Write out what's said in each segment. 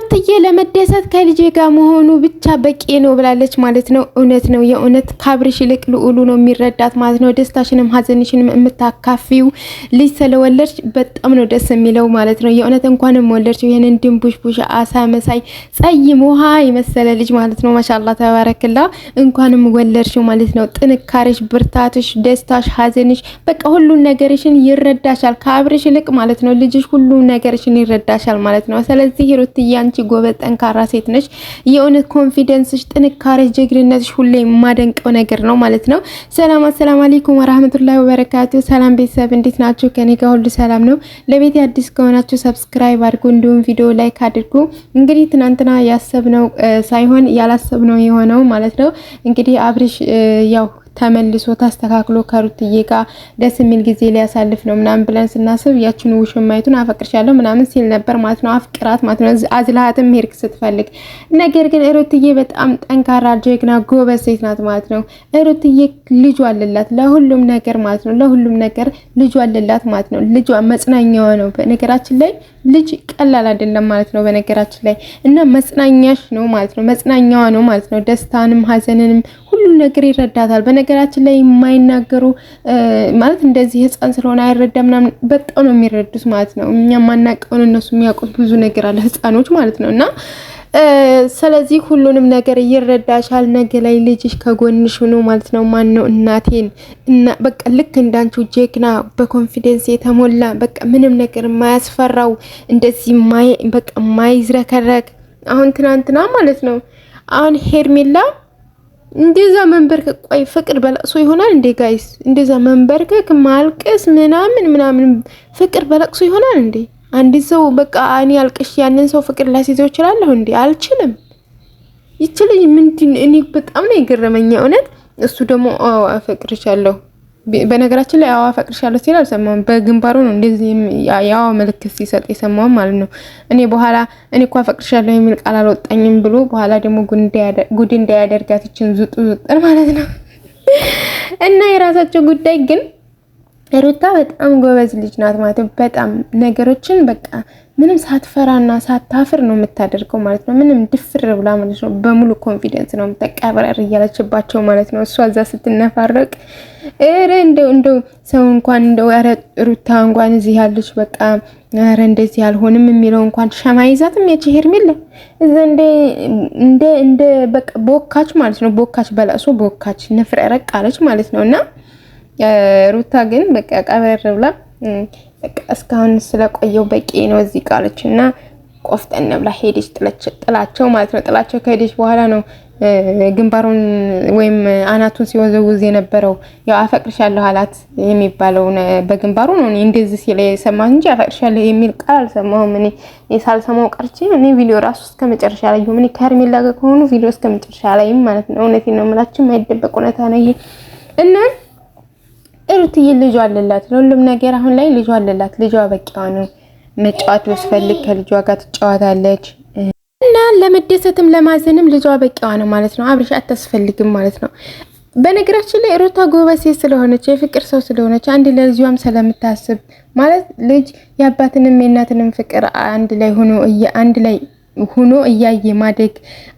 ሩትዬ ለመደሰት ከልጄ ጋር መሆኑ ብቻ በቂ ነው ብላለች ማለት ነው። እውነት ነው። የእውነት ካብርሽ ይልቅ ልዑሉ ነው የሚረዳት ማለት ነው። ደስታሽንም ሀዘንሽንም የምታካፊው ልጅ ስለወለድሽ በጣም ነው ደስ የሚለው ማለት ነው። የእውነት እንኳንም ወለድሽ ይሄንን ድንቡሽቡሽ አሳ መሳይ ጸይም ውሃ የመሰለ ልጅ ማለት ነው። ማሻአላህ ተባረክላ እንኳንም ወለድሽው ማለት ነው። ጥንካሬሽ፣ ብርታትሽ፣ ደስታሽ፣ ሀዘንሽ በቃ ሁሉን ነገርሽን ይረዳሻል ካብርሽ ይልቅ ማለት ነው። ልጅሽ ሁሉን ነገርሽን ይረዳሻል ማለት ነው። ስለዚህ ሩትዬ አንቺ ጎበዝ ጠንካራ ሴት ነሽ። የእውነት ኮንፊደንስሽ፣ ጥንካሬሽ፣ ጀግንነትሽ ሁሌ የማደንቀው ነገር ነው ማለት ነው። ሰላም አሰላሙ አለይኩም ወራህመቱላሂ ወበረካቱ። ሰላም ቤተሰብ እንዴት ናችሁ? ከኔ ጋር ሁሉ ሰላም ነው። ለቤት አዲስ ከሆናችሁ ሰብስክራይብ አድርጉ፣ እንዲሁም ቪዲዮ ላይክ አድርጉ። እንግዲህ ትናንትና ያሰብነው ሳይሆን ያላሰብነው የሆነው ማለት ነው። እንግዲህ አብርሽ ያው ተመልሶ ተስተካክሎ ከሩትዬ ጋር ደስ የሚል ጊዜ ሊያሳልፍ ነው ምናምን ብለን ስናስብ ያችን ውሽማይቱን አፈቅርሻለሁ ምናምን ሲል ነበር ማለት ነው። አፍቅራት ማለት ነው። አዝላሃትም ሄድክ ስትፈልግ። ነገር ግን ሩትዬ በጣም ጠንካራ ጀግና ጎበዝ ሴት ናት ማለት ነው። ሩትዬ ልጇ አለላት ለሁሉም ነገር ማለት ነው። ለሁሉም ነገር ልጇ አለላት ማለት ነው። ልጇ መጽናኛዋ ነው። በነገራችን ላይ ልጅ ቀላል አይደለም ማለት ነው። በነገራችን ላይ እና መጽናኛሽ ነው ማለት ነው። መጽናኛዋ ነው ማለት ነው። ደስታንም ሀዘንንም ሁሉም ነገር ይረዳታል። በነገራችን ላይ የማይናገሩ ማለት እንደዚህ ህፃን ስለሆነ አይረዳም ምናምን በጣም ነው የሚረዱት ማለት ነው። እኛ ማናቀውን እነሱ የሚያውቁት ብዙ ነገር አለ ህፃኖች ማለት ነው። እና ስለዚህ ሁሉንም ነገር ይረዳሻል። ነገ ላይ ልጅሽ ከጎንሽ ሆኖ ማለት ነው። ማን ነው እናቴን እና በቃ ልክ እንዳንቺ ጀግና በኮንፊደንስ የተሞላ በቃ ምንም ነገር የማያስፈራው እንደዚህ በቃ ማይዝረከረክ አሁን ትናንትና ማለት ነው አሁን ሄርሜላ እንደዛ መንበርከክ ቆይ ፍቅር በለቅሶ ይሆናል እንዴ ጋይስ? እንደዛ መንበርከክ ማልቀስ ምናምን ፍቅር በለቅሶ ይሆናል እንዴ? አንድ ሰው በቃ እኔ አልቅሽ ያንን ሰው ፍቅር ላስይዘው እችላለሁ እንዴ? አልችልም። ይችላል ምንድን እኔ በጣም ነው የገረመኝ እውነት። እሱ ደግሞ አፈቅርሻለሁ በነገራችን ላይ አዋ አፈቅርሻለሁ ሲል አልሰማሁም። በግንባሩ ነው እንደዚህ ያው ምልክት ሲሰጥ የሰማው ማለት ነው። እኔ በኋላ እኔ እኮ አፈቅርሻለሁ የሚል ቃል አልወጣኝም ብሎ በኋላ ደግሞ ጉድ እንዳያደርጋት ይችን ዙጥር ማለት ነው። እና የራሳቸው ጉዳይ ግን ሩታ በጣም ጎበዝ ልጅ ናት ማለት ነው። በጣም ነገሮችን በቃ ምንም ሳትፈራና ሳታፍር ነው የምታደርገው ማለት ነው። ምንም ድፍር ብላ ማለት ነው። በሙሉ ኮንፊደንስ ነው የምትቀበረር እያለችባቸው ማለት ነው። እሷ እዛ ስትነፋረቅ እንደው ሰው እንኳን እንደው ኧረ ሩታ እንኳን እዚህ ያለች በቃ ኧረ እንደዚህ አልሆንም የሚለው እንኳን ሸማይዛትም ያቺ ሄርሜላ እዛ እንደ በቃ ቦካች ማለት ነው። ቦካች በላሶ ቦካች ነፍረረቅ አለች ማለት ነውና ሩታ ግን በቃ ቀበረር ብላ በቃ እስካሁን ስለቆየው በቂ ነው እዚህ ቃለችና ቆፍጠን ብላ ሄደች ጥላቸው ማለት ነው። ጥላቸው ከሄደች በኋላ ነው ግንባሩን ወይም አናቱን ሲወዘውዝ የነበረው። ያው አፈቅርሻለሁ አላት የሚባለው በግንባሩ ነው። እንደዚህ ሲል የሰማሁ እንጂ አፈቅርሻለሁ የሚል ቃል አልሰማሁም። እኔ ሳልሰማው ቀርቼ እኔ ቪዲዮ ራሱ እስከመጨረሻ ላይ ምን ከሄርሜላ ጋር ከሆኑ ቪዲዮ እስከመጨረሻ ላይ ማለት ነው። እውነቴን ነው የምላችሁ የማይደበቅ እውነታ ነው ይሄ እና ሩትዬ ልጇ አለላት ለሁሉም ነገር። አሁን ላይ ልጇ አለላት። ልጇ በቂዋ ነው። መጫወት ብትፈልግ ከልጇ ጋር ትጫወታለች እና ለመደሰትም ለማዘንም ልጇ በቂዋ ነው ማለት ነው። አብርሽ አታስፈልግም ማለት ነው። በነገራችን ላይ ሩታ ጎበዝ ሴት ስለሆነች የፍቅር ሰው ስለሆነች አንድ ለልጇም ስለምታስብ ማለት ልጅ የአባትንም የእናትንም ፍቅር አንድ ላይ ሆኖ እያየ ማደግ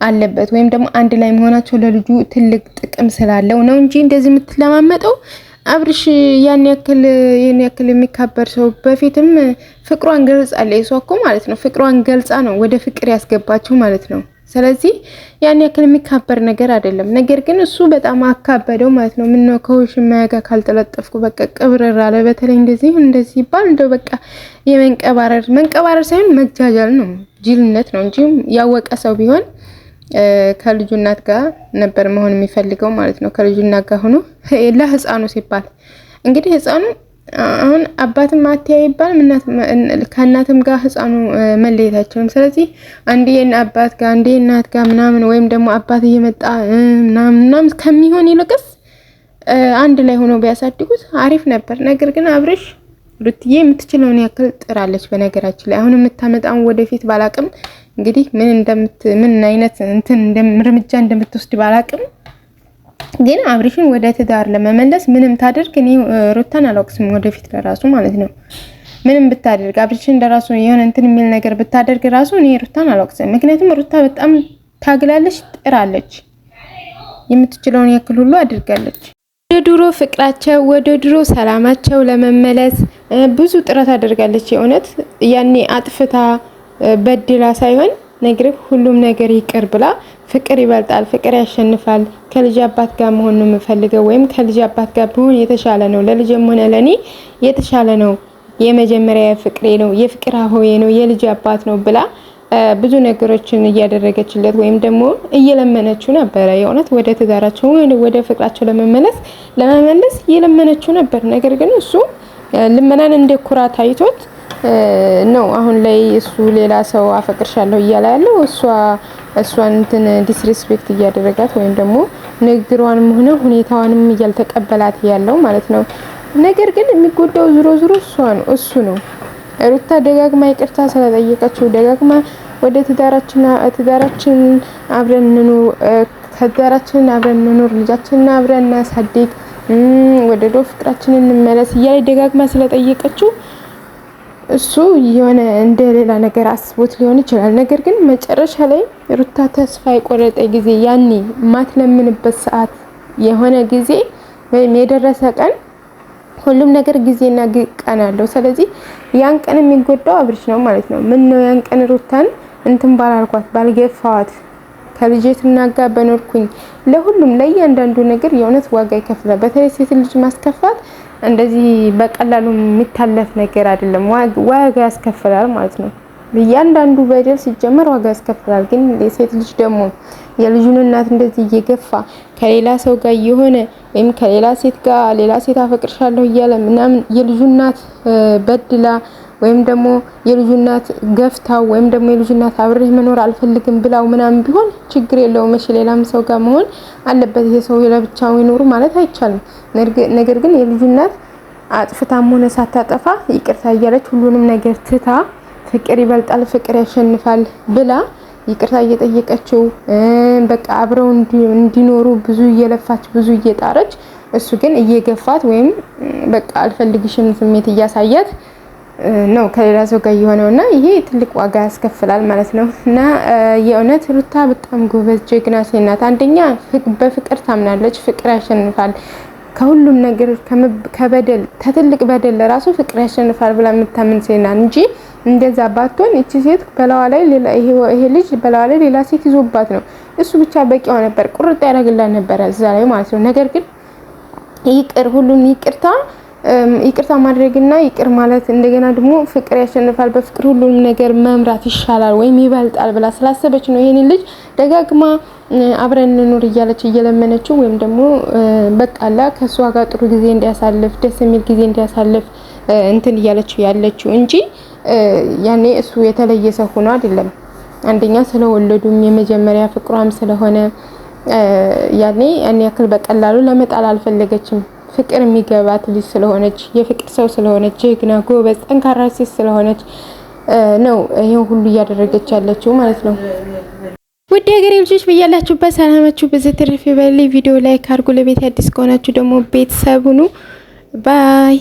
አለበት። ወይም ደግሞ አንድ ላይ መሆናቸው ለልጁ ትልቅ ጥቅም ስላለው ነው እንጂ እንደዚህ የምትለማመጠው አብርሽ ያን ያክል የሚካበር ሰው በፊትም ፍቅሯን ገልጻለች። እሷ እኮ ማለት ነው ፍቅሯን ገልጻ ነው ወደ ፍቅር ያስገባቸው ማለት ነው። ስለዚህ ያን ያክል የሚካበር ነገር አይደለም። ነገር ግን እሱ በጣም አካበደው ማለት ነው። ምነው ከውሽማዬ ጋር ካልተለጠፍኩ በቃ ቅብርር አለ። በተለይ እንደዚህ ይባል እንደው በቃ መንቀባረር ሳይሆን መጃጃል ነው፣ ጅልነት ነው እንጂ ያወቀ ሰው ቢሆን ከልጁ እናት ጋር ነበር መሆን የሚፈልገው ማለት ነው። ከልጁ እናት ጋር ሆኖ ለህፃኑ ሲባል እንግዲህ ህፃኑ አሁን አባትም አትያ ይባል ከእናትም ጋር ህፃኑ መለየታቸውም። ስለዚህ አንዴ አባት ጋር አንዴ እናት ጋር ምናምን ወይም ደግሞ አባት እየመጣ ምናምን ከሚሆን ይልቅስ አንድ ላይ ሆኖ ቢያሳድጉት አሪፍ ነበር። ነገር ግን አብርሽ ሩትዬ የምትችለውን ያክል ጥራለች። በነገራችን ላይ አሁን የምታመጣውን ወደፊት ባላቅም እንግዲህ ምን አይነት እርምጃ እንደምትወስድ ባላቅም ግን አብርሽን ወደ ትዳር ለመመለስ ምንም ታደርግ እኔ ሩታን አላውቅስም ወደፊት ለራሱ ማለት ነው። ምንም ብታደርግ አብርሽ እንደራሱ የሆነ እንትን የሚል ነገር ብታደርግ ራሱ እኔ ሩታን አልወቅስም። ምክንያቱም ሩታ በጣም ታግላለች፣ ጥራለች፣ የምትችለውን ያክል ሁሉ አድርጋለች። ወደ ድሮ ፍቅራቸው ወደ ድሮ ሰላማቸው ለመመለስ ብዙ ጥረት አድርጋለች። የእውነት ያኔ አጥፍታ በድላ ሳይሆን ነግርህ ሁሉም ነገር ይቅር ብላ ፍቅር ይበልጣል፣ ፍቅር ያሸንፋል፣ ከልጅ አባት ጋር መሆን ነው የምፈልገው፣ ወይም ከልጅ አባት ጋር ብሆን የተሻለ ነው፣ ለልጅም ሆነ ለኔ የተሻለ ነው፣ የመጀመሪያ ፍቅሬ ነው፣ የፍቅር አሆዬ ነው፣ የልጅ አባት ነው ብላ ብዙ ነገሮችን እያደረገችለት ወይም ደግሞ እየለመነችው ነበረ። የእውነት ወደ ትዳራቸው ወደ ፍቅራቸው ለመመለስ እየለመነችው ነበር። ነገር ግን እሱ ልመናን እንደ ኩራት አይቶት ነው አሁን ላይ እሱ ሌላ ሰው አፈቅርሻለሁ እያለ ያለው እሷን እንትን ዲስሪስፔክት እያደረጋት ወይም ደግሞ ንግሯንም ሆነ ሁኔታዋንም እያልተቀበላት ያለው ማለት ነው። ነገር ግን የሚጎዳው ዙሮ እሱ ነው። ሩታ ደጋግማ ይቅርታ ስለጠየቀችው ደጋግማ ወደ ትዳራችን አብረን እንኑር ልጃችንን አብረን እናሳድግ ወደ ድሮ ፍቅራችን እንመለስ እያለ ደጋግማ ስለጠየቀችው እሱ የሆነ እንደ ሌላ ነገር አስቦት ሊሆን ይችላል። ነገር ግን መጨረሻ ላይ ሩታ ተስፋ የቆረጠ ጊዜ ያኔ ማትለምንበት ሰዓት የሆነ ጊዜ ወይም የደረሰ ቀን ሁሉም ነገር ጊዜና ቀን አለው። ስለዚህ ያን ቀን የሚጎዳው አብርሽ ነው ማለት ነው። ምን ነው ያን ቀን ሩታን እንትን ባላልኳት ባልገፋዋት ከልጄ ትናጋ በኖርኩኝ ለሁሉም ለእያንዳንዱ ነገር የእውነት ዋጋ ይከፍላል። በተለይ ሴት ልጅ ማስከፋት እንደዚህ በቀላሉ የሚታለፍ ነገር አይደለም። ዋጋ ያስከፍላል ማለት ነው። እያንዳንዱ በደል ሲጀመር ዋጋ ያስከፍላል። ግን የሴት ልጅ ደግሞ የልጁን እናት እንደዚህ እየገፋ ከሌላ ሰው ጋር የሆነ ወይም ከሌላ ሴት ጋር ሌላ ሴት አፈቅርሻለሁ እያለ ምናምን የልጁን እናት በድላ ወይም ደግሞ የልጁን እናት ገፍታው ወይም ደግሞ የልጁን እናት አብሬህ መኖር አልፈልግም ብላው ምናምን ቢሆን ችግር የለውም። እሺ ሌላም ሰው ጋር መሆን አለበት። ይሄ ሰው ለብቻው ይኖር ማለት አይቻልም። ነገር ግን የልጁን እናት አጥፍታም ሆነ ሳታጠፋ ይቅርታ እያለች ሁሉንም ነገር ትታ ፍቅር ይበልጣል፣ ፍቅር ያሸንፋል ብላ ይቅርታ እየጠየቀችው በቃ አብረው እንዲኖሩ ብዙ እየለፋች ብዙ እየጣረች እሱ ግን እየገፋት ወይም በቃ አልፈልግሽም ስሜት እያሳያት ነው ከሌላ ሰው ጋር የሆነውና ይሄ ትልቅ ዋጋ ያስከፍላል ማለት ነው። እና የእውነት ሩታ በጣም ጎበዝ ጀግና ሴት ናት። አንደኛ በፍቅር ታምናለች፣ ፍቅር ያሸንፋል ከሁሉም ነገር ከበደል ከትልቅ በደል ለራሱ ፍቅር ያሸንፋል ብላ የምታምን ሴት ናት እንጂ እንደዛ ባትሆን እቺ ሴት በላዋ ላይ ሌላ ይሄ ልጅ በላዋ ላይ ሌላ ሴት ይዞባት ነው እሱ ብቻ በቂው ነበር፣ ቁርጥ ያደርግላት ነበር እዛ ላይ ማለት ነው። ነገር ግን ሁሉን ይቅርታ ማድረግና ይቅር ማለት እንደገና ደግሞ ፍቅር ያሸንፋል፣ በፍቅር ሁሉንም ነገር መምራት ይሻላል ወይም ይበልጣል ብላ ስላሰበች ነው ይሄን ልጅ ደጋግማ አብረን እንኑር እያለች እየለመነችው ወይም ደግሞ በቃላ ከሷ ጋር ጥሩ ጊዜ እንዲያሳልፍ ደስ የሚል ጊዜ እንዲያሳልፍ እንትን እያለችው ያለችው እንጂ ያኔ እሱ የተለየ ሰው ሆኖ አይደለም። አንደኛ ስለወለዱም የመጀመሪያ ፍቅሯም ስለሆነ ያኔ ያክል በቀላሉ ለመጣል አልፈለገችም። ፍቅር የሚገባት ልጅ ስለሆነች የፍቅር ሰው ስለሆነች ጀግና ጎበዝ ጠንካራ ሴት ስለሆነች ነው ይሄን ሁሉ እያደረገች ያለችው ማለት ነው። ውድ ሀገሬ ልጆች በያላችሁበት ሰላማችሁ ብዙ ትርፍ ይበል። ቪዲዮ ላይክ አድርጉ። ለቤት አዲስ ከሆናችሁ ደግሞ ቤተሰብ ሁኑ። ባይ